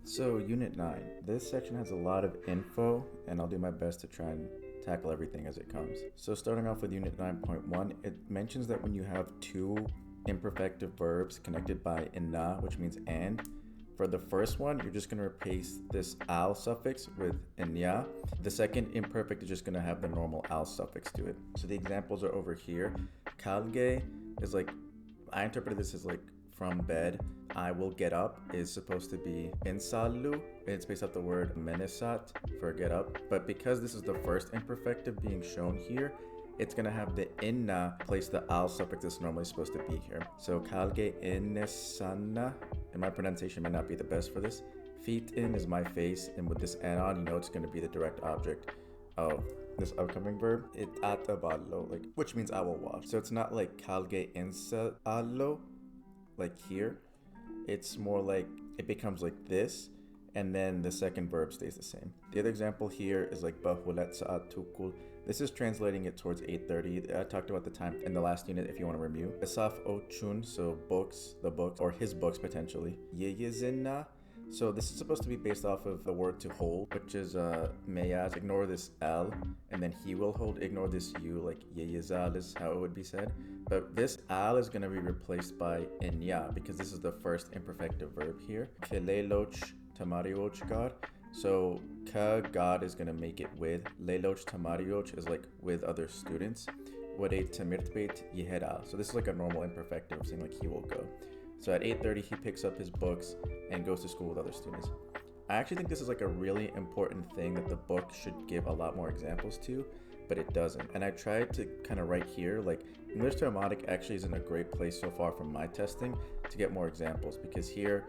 So, Unit 9. This section has a lot of info, and I'll do my best to try and tackle everything as it comes. So, starting off with Unit 9.1, it mentions that when you have two imperfective verbs connected by "na," which means and, for the first one, you're just going to replace this "al" suffix with "nya." The second imperfect is just going to have the normal "al" suffix to it. So, the examples are over here. Kalge is like, I interpreted this as like from bed. I will get up is supposed to be insallu. It's based off the word menesat for get up. But because this is the first imperfective being shown here, it's going to have the inna place the al suffix that's normally supposed to be here. So kalge innesanna, and my pronunciation may not be the best for this. Feet in is my face, and with this n on, you know it's going to be the direct object of this upcoming verb. It ataballo, like, which means I will wash. So it's not like kalge insallo, like here. It's more like it becomes like this, and then the second verb stays the same. The other example here is like bahulat sa'at tukul. This is translating it towards 8:30. I talked about the time in the last unit if you want to review. Asaf ochun, so books, the books, or his books potentially. Yeyezinna. So this is supposed to be based off of the word to hold, which is meyaz. Ignore this L, and then he will hold. Ignore this U, like yeyezal is how it would be said. But this al is going to be replaced by inya because this is the first imperfective verb here. Keleloch tamarioch God. So ka God is going to make it with. Leloch tamarioch is like with other students. Wade tamirtbeit yehera. So this is like a normal imperfective of saying like he will go. So at 8:30 he picks up his books and goes to school with other students. I actually think this is like a really important thing that the book should give a lot more examples to, but it doesn't. And I tried to kind of write here, like English to Iambic actually is in a great place so far from my testing to get more examples, because here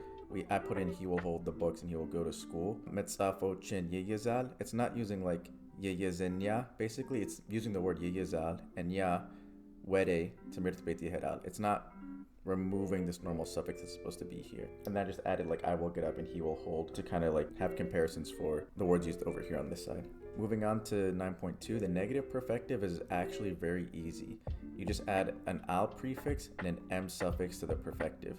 I put in he will hold the books and he will go to school. Metzafo chin yeyezal. It's not using like yeyezenya. Basically, it's using the word yeyezal and ya wede tamirtbeit yeheral. It's not removing this normal suffix that's supposed to be here. And I just added like I will get up and he will hold to kind of like have comparisons for the words used over here on this side. Moving on to 9.2, the negative perfective is actually very easy. You just add an al prefix and an m suffix to the perfective,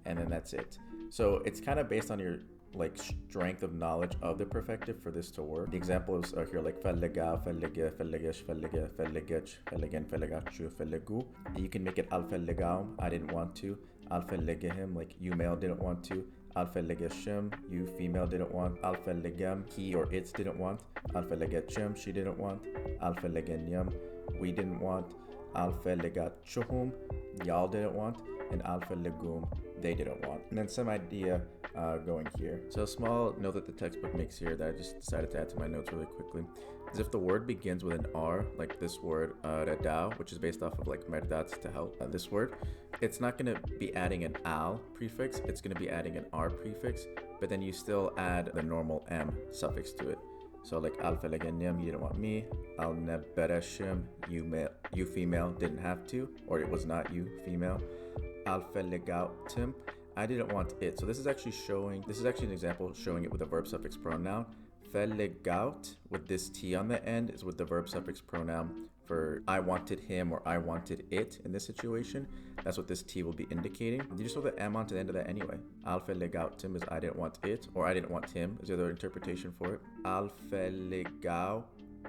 and then that's it. So it's kind of based on your like strength of knowledge of the perfective for this to work. The examples are here like fellega, fellega, fellegesh, fellega, fellegech, fellegen, fellegachu, fellegu. You can make it al fellegaum, I didn't want to. Al fellegehim, like you male didn't want to. Al fellegeshim, you female didn't want. Al fellegem, he or it didn't want. Al fellegechem, she didn't want. Al fellegenyam, we didn't want. Al fellegachuhum, y'all didn't want. And al fellegum, they didn't want. And then some idea going here. So a small note that the textbook makes here that I just decided to add to my notes really quickly is if the word begins with an R, like this word redao, which is based off of like merdat, to help, this word, it's not going to be adding an al prefix, it's going to be adding an R prefix, but then you still add the normal M suffix to it. So like al felegenyam, you didn't want me. Al nebereshim, you female didn't have to, or it was not you female. Al felegautim, I didn't want it. So this is actually an example showing it with a verb suffix pronoun. Felegaut with this T on the end is with the verb suffix pronoun for I wanted him or I wanted it in this situation. That's what this T will be indicating. You just throw the M onto the end of that anyway. Al felegautim is I didn't want it, or I didn't want him is the other interpretation for it. Al felegau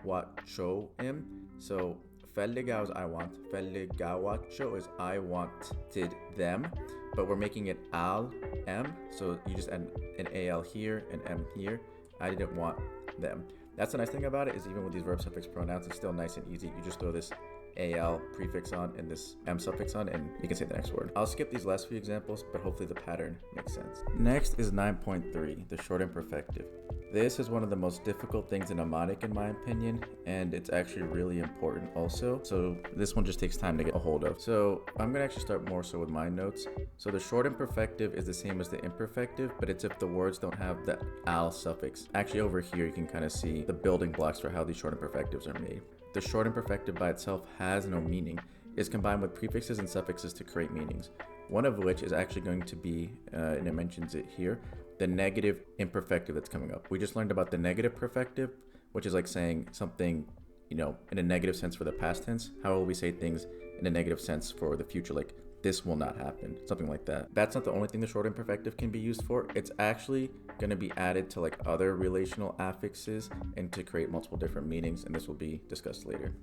wachoim. So felegau is I want. Felegawacho is I wanted them. But we're making it al m, so you just add an al here, an m here. I didn't want them. That's the nice thing about it, is even with these verb suffix pronouns, it's still nice and easy. You just throw this al prefix on and this m suffix on, and you can say the next word. I'll skip these last few examples, but hopefully the pattern makes sense. Next is 9.3, the short imperfective. This is one of the most difficult things in Iambic in my opinion, and it's actually really important also. So this one just takes time to get a hold of. So I'm gonna actually start more so with my notes. So the short imperfective is the same as the imperfective, but it's if the words don't have the al suffix. Actually over here you can kind of see the building blocks for how these short imperfectives are made. The short imperfective by itself has no meaning. It's combined with prefixes and suffixes to create meanings. One of which is actually going to be, and it mentions it here, the negative imperfective that's coming up. We just learned about the negative perfective, which is like saying something, in a negative sense for the past tense. How will we say things in a negative sense for the future? Like this will not happen, something like that. That's not the only thing the short imperfective can be used for. It's actually going to be added to like other relational affixes and to create multiple different meanings, and this will be discussed later.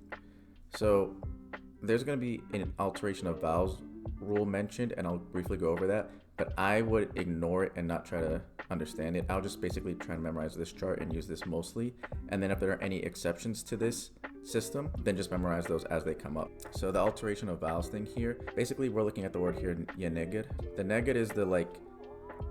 So there's going to be an alteration of vowels rule mentioned, and I'll briefly go over that, but I would ignore it and not try to understand it. I'll just basically try and memorize this chart and use this mostly, and then if there are any exceptions to this system, then just memorize those as they come up. So the alteration of vowels thing here, basically we're looking at the word here, yeneged. The neged is the like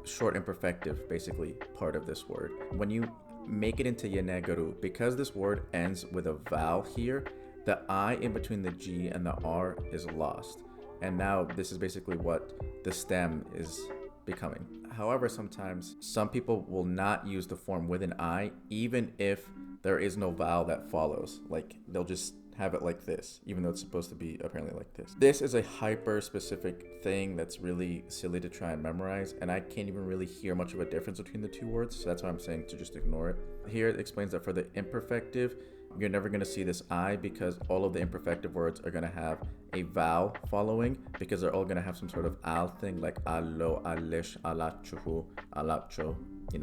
short imperfective, basically part of this word. When you make it into yenegeru, because this word ends with a vowel here, the I in between the G and the R is lost. And now this is basically what the stem is becoming. However, sometimes some people will not use the form with an I, even if there is no vowel that follows. Like they'll just have it like this, even though it's supposed to be apparently like this. This is a hyper specific thing that's really silly to try and memorize, and I can't even really hear much of a difference between the two words, so that's why I'm saying to just ignore it. Here it explains that for the imperfective, you're never going to see this I because all of the imperfective words are going to have a vowel following, because they're all going to have some sort of al thing, like allo, alish, alachuhu, alacho,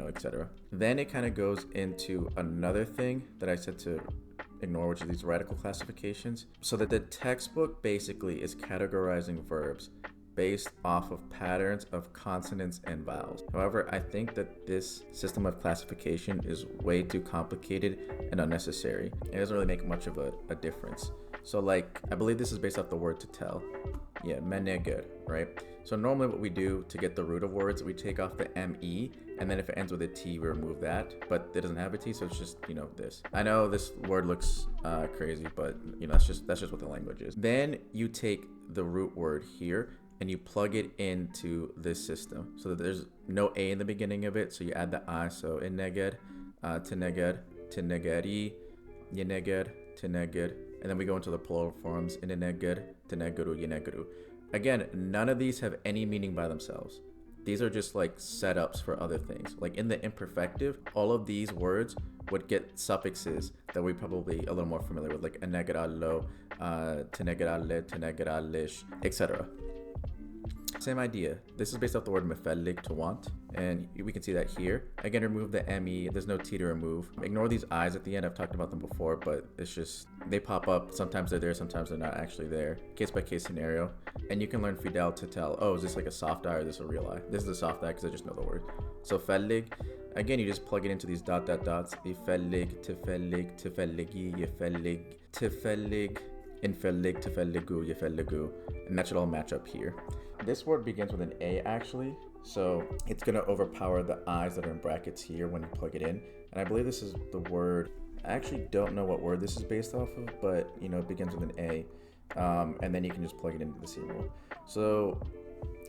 etc. Then it kind of goes into another thing that I said to ignore, which is these radical classifications. So that the textbook basically is categorizing verbs based off of patterns of consonants and vowels. However, I think that this system of classification is way too complicated and unnecessary. It doesn't really make much of a difference. So like, I believe this is based off the word to tell. Yeah, meneged, right? So normally what we do to get the root of words, we take off the ME, and then if it ends with a T, we remove that, but it doesn't have a T, so it's just, this. I know this word looks crazy, but that's just what the language is. Then you take the root word here, and you plug it into this system so that there's no A in the beginning of it. So you add the I, so inneged, teneged, tenegeri, yeneged, teneged, and then we go into the plural forms, inneged, teneguru, yeneguru. Again, none of these have any meaning by themselves. These are just like setups for other things. Like in the imperfective, all of these words would get suffixes that we're probably a little more familiar with, like inneged allo, teneged alle, teneged allish, etc. Same idea. This is based off the word mefelig, to want, and we can see that here. Again, remove the ME, there's no T to remove. Ignore these I's at the end, I've talked about them before, but it's just, they pop up, sometimes they're there, sometimes they're not actually there. Case by case scenario. And you can learn fidel to tell, oh, is this like a soft I or is this a real I? This is a soft I because I just know the word. So felig, again, you just plug it into these dots, ifelig, tifelig, tifelligi, yefelig, tifelig, infelig, tifeligu, yefeligu, and that should all match up here. This word begins with an A actually, so it's going to overpower the I's that are in brackets here when you plug it in. And I believe this is the word, I actually don't know what word this is based off of, but it begins with an A, and then you can just plug it into the C rule. So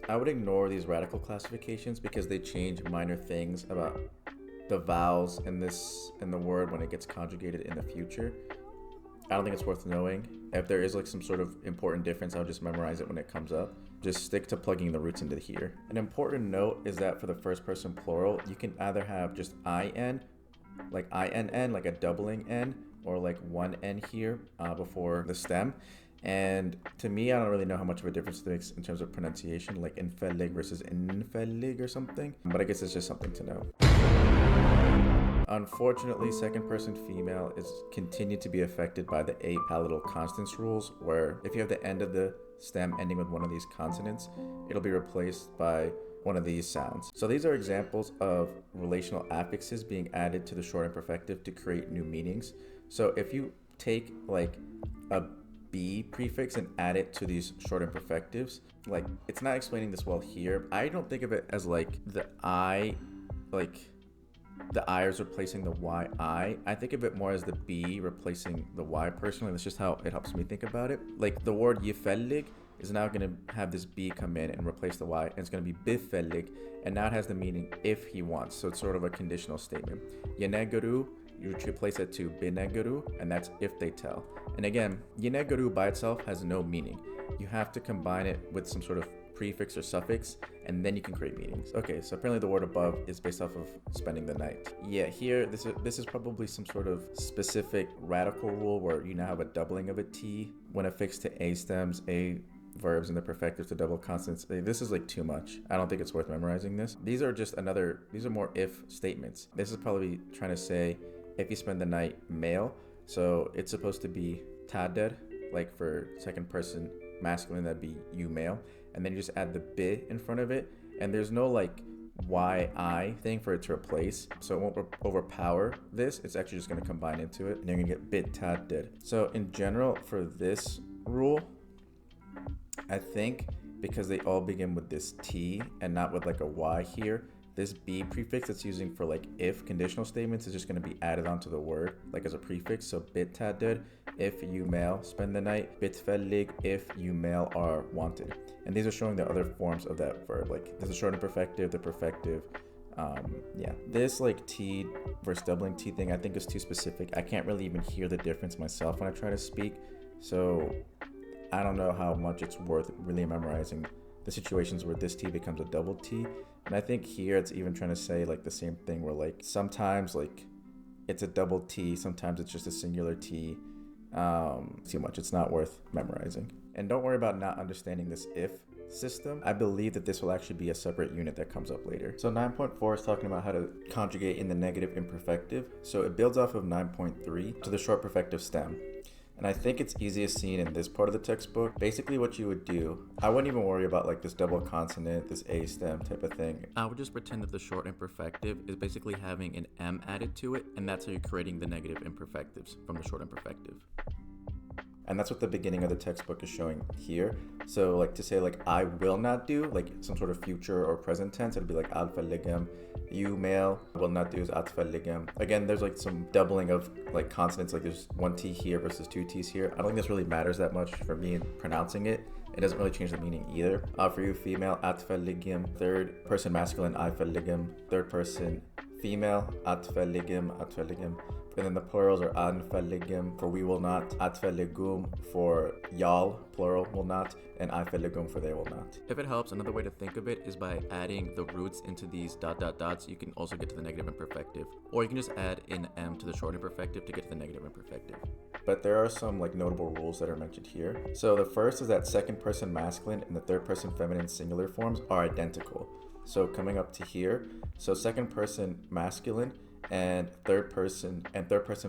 I would ignore these radical classifications because they change minor things about the vowels in the word when it gets conjugated in the future. I don't think it's worth knowing. If there is like some sort of important difference, I'll just memorize it when it comes up. Just stick to plugging the roots into here. An important note is that for the first person plural, you can either have just IN, like INN, like a doubling N, or like one N here before the stem. And to me, I don't really know how much of a difference it makes in terms of pronunciation, like infelig versus infelig or something. But I guess it's just something to know. Unfortunately, second person female is continued to be affected by the 8 palatal constants rules, where if you have the end of the stem ending with one of these consonants, it'll be replaced by one of these sounds. So these are examples of relational affixes being added to the short imperfective to create new meanings. So if you take like a B prefix and add it to these short imperfectives, like it's not explaining this well here. I don't think of it as like the I, like the I is replacing the YI. I think of it more as the B replacing the Y personally. That's just how it helps me think about it. Like the word yefelig is now going to have this B come in and replace the Y, and it's going to be bifelig, and now it has the meaning if he wants. So it's sort of a conditional statement. Yeneguru, you replace it to bineguru, and that's if they tell. And again, yeneguru by itself has no meaning. You have to combine it with some sort of prefix or suffix, and then you can create meanings. Okay, so apparently the word above is based off of spending the night. Yeah, here, this is probably some sort of specific radical rule where you now have a doubling of a T when affixed to A stems, A verbs and the perfectives to double consonants. This is like too much. I don't think it's worth memorizing this. These are more if statements. This is probably trying to say if you spend the night male. So it's supposed to be tader, like for second person masculine, that'd be you male. And then you just add the bi in front of it. And there's no like yi thing for it to replace, so it won't overpower this. It's actually just going to combine into it, and you're going to get bit tader. So in general for this rule, I think because they all begin with this T and not with like a Y here, this B prefix it's using for like if conditional statements is just going to be added onto the word like as a prefix. So bit tader, if you male spend the night. Bitfällig, if you male are wanted. And these are showing the other forms of that verb. Like this is short imperfective, the perfective. Yeah, this like T versus doubling T thing I think is too specific. I can't really even hear the difference myself when I try to speak. So I don't know how much it's worth really memorizing the situations where this T becomes a double T. And I think here it's even trying to say like the same thing where like sometimes like it's a double T, sometimes it's just a singular T. Too much. It's not worth memorizing. And don't worry about not understanding this if system. I believe that this will actually be a separate unit that comes up later. So 9.4 is talking about how to conjugate in the negative imperfective. So it builds off of 9.3 to the short perfective stem. And I think it's easiest seen in this part of the textbook. Basically what you would do, I wouldn't even worry about like this double consonant, this A stem type of thing. I would just pretend that the short imperfective is basically having an M added to it, and that's how you're creating the negative imperfectives from the short imperfective. And that's what the beginning of the textbook is showing here. So like to say like I will not do, like some sort of future or present tense, it'd be like alfaligam. You male will not do is atfaligam. Again, there's like some doubling of like consonants, like there's one T here versus two T's here. I don't think this really matters that much for me in pronouncing it. It doesn't really change the meaning either. For you female, atfaligam. Third person masculine, ifaligam. Third person female, atfaligam, atfaligam. And then the plurals are anfaligum for we will not, atfaligum for y'all, plural, will not, and ifaligum for they will not. If it helps, another way to think of it is by adding the roots into these dots. You can also get to the negative imperfective. Or you can just add an M to the short imperfective to get to the negative imperfective. But there are some like notable rules that are mentioned here. So the first is that second person masculine and the third person feminine singular forms are identical. So coming up to here, so second person masculine and third person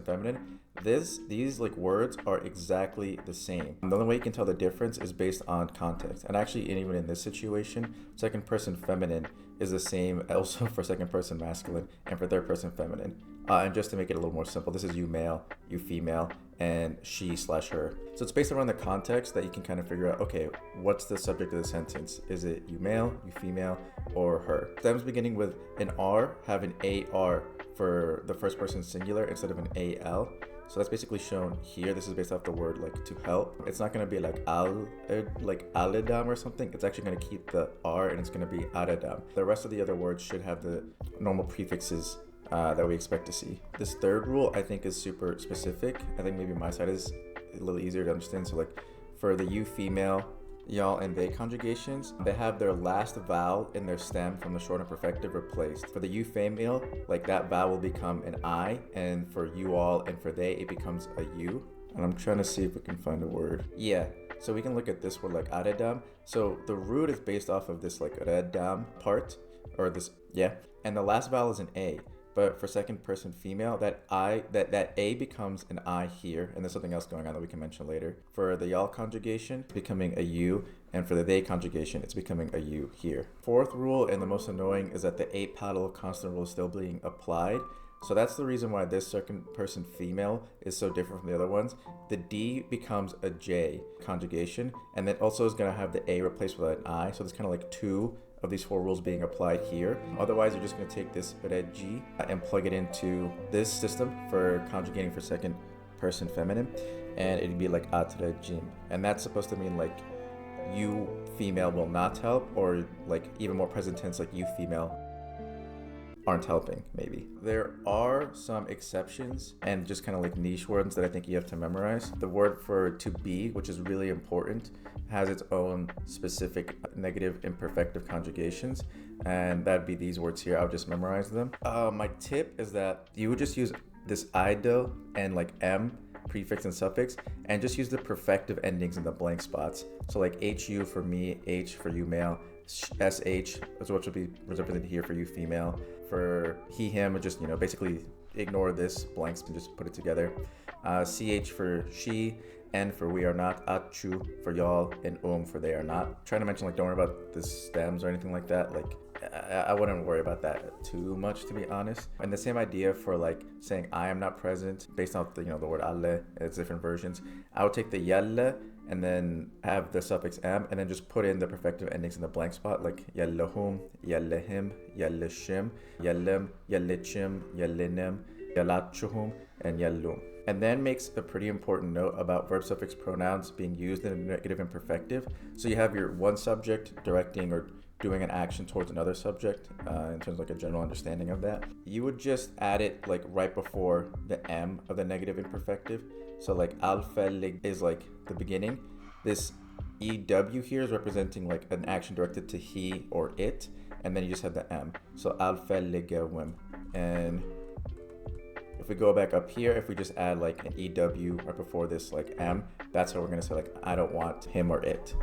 feminine, these like words are exactly the same. The only way you can tell the difference is based on context. And actually even in this situation, second person feminine is the same also for second person masculine and for third person feminine. And just to make it a little more simple, this is you male, you female, and she/her. So it's based around the context that you can kind of figure out, okay, what's the subject of the sentence? Is it you male, you female, or her? Stems beginning with an R have an AR for the first person singular instead of an AL. So that's basically shown here. This is based off the word like to help. It's not going to be like alidam or something. It's actually going to keep the R and it's going to be adadam. The rest of the other words should have the normal prefixes that we expect to see. This third rule I think is super specific. I think maybe my side is a little easier to understand. So like for the you female, y'all, and they conjugations, they have their last vowel in their stem from the short imperfective replaced. For the you female, like that vowel will become an I, and for you all and for they, it becomes a U. And I'm trying to see if we can find a word. Yeah, so we can look at this word like adedam. So the root is based off of this like redam part, or this, yeah, and the last vowel is an A. But for second person female, that A becomes an I here, and there's something else going on that we can mention later. For the y'all conjugation, it's becoming a U, and for the they conjugation, it's becoming a U here. Fourth rule, and the most annoying, is that the apatal consonant rule is still being applied. So that's the reason why this second person female is so different from the other ones. The D becomes a J conjugation, and then also is going to have the A replaced with an I, so it's kind of like two of these four rules being applied here. Otherwise, you're just going to take this regi and plug it into this system for conjugating for second person feminine, and it'd be like atrejim. And that's supposed to mean like you female will not help, or like even more present tense like you female aren't helping, maybe. There are some exceptions and just kind of like niche words that I think you have to memorize. The word for to be, which is really important, has its own specific negative imperfective conjugations, and that'd be these words here. I'll just memorize them. My tip is that you would just use this ido and like M prefix and suffix, and just use the perfective endings in the blank spots. So like HU for me, H for you male, SH is what should be represented here for you female. For he, him, just, basically ignore this blanks and just put it together. CH for she, N for we are not, achu for y'all, and for they are not. Trying to mention, like, don't worry about the stems or anything like that. Like, I wouldn't worry about that too much, to be honest. And the same idea for like saying I am not present based on the the word alle. It's different versions. I would take the yalle and then have the suffix am and then just put in the perfective endings in the blank spot, like yallahum, yallahim, yallashim, yallim, yallichim, yallinem, yallachuhum, and yallum. And then makes a pretty important note about verb suffix pronouns being used in a negative imperfective. So you have your one subject directing or doing an action towards another subject, in terms of like a general understanding of that. You would just add it like right before the M of the negative imperfective. So like alfelig is like the beginning. This EW here is representing like an action directed to he or it, and then you just have the M. So alfeligewim. And if we go back up here, if we just add like an EW right before this like M, that's how we're gonna say like I don't want him or it.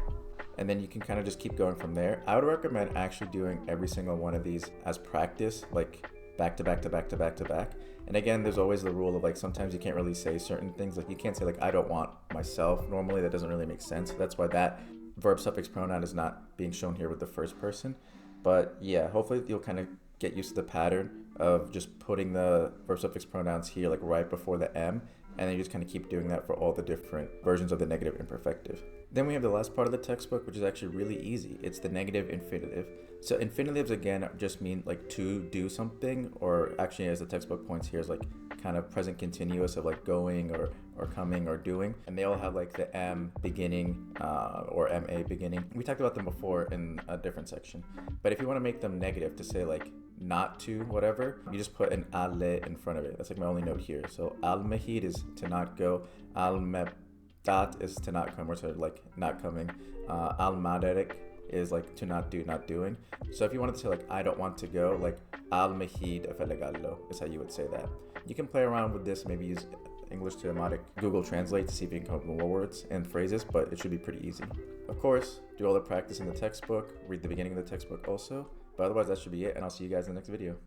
And then you can kind of just keep going from there. I would recommend actually doing every single one of these as practice, like back to back to back to back to back. And again, there's always the rule of like sometimes you can't really say certain things. Like you can't say like I don't want myself. Normally that doesn't really make sense. That's why that verb suffix pronoun is not being shown here with the first person. But yeah, hopefully you'll kind of get used to the pattern of just putting the verb suffix pronouns here like right before the M, and then you just kind of keep doing that for all the different versions of the negative imperfective. Then we have the last part of the textbook, which is actually really easy. It's the negative infinitive. So infinitives, again, just mean like to do something, or actually as the textbook points here is like kind of present continuous of like going or coming or doing. And they all have like the M beginning or MA beginning. We talked about them before in a different section. But if you want to make them negative to say like not to whatever, you just put an ale in front of it. That's like my only note here. So al-mahid is to not go. Al-mebdat is to not come, or to like not coming. Al-maderik is like to not do, not doing. So if you wanted to say like I don't want to go, like al-mahid afelegallo is how you would say that. You can play around with this, maybe use English to Idimatic Google Translate to see if you can come up with more words and phrases, but it should be pretty easy. Of course, do all the practice in the textbook, read the beginning of the textbook also, but otherwise that should be it, and I'll see you guys in the next video.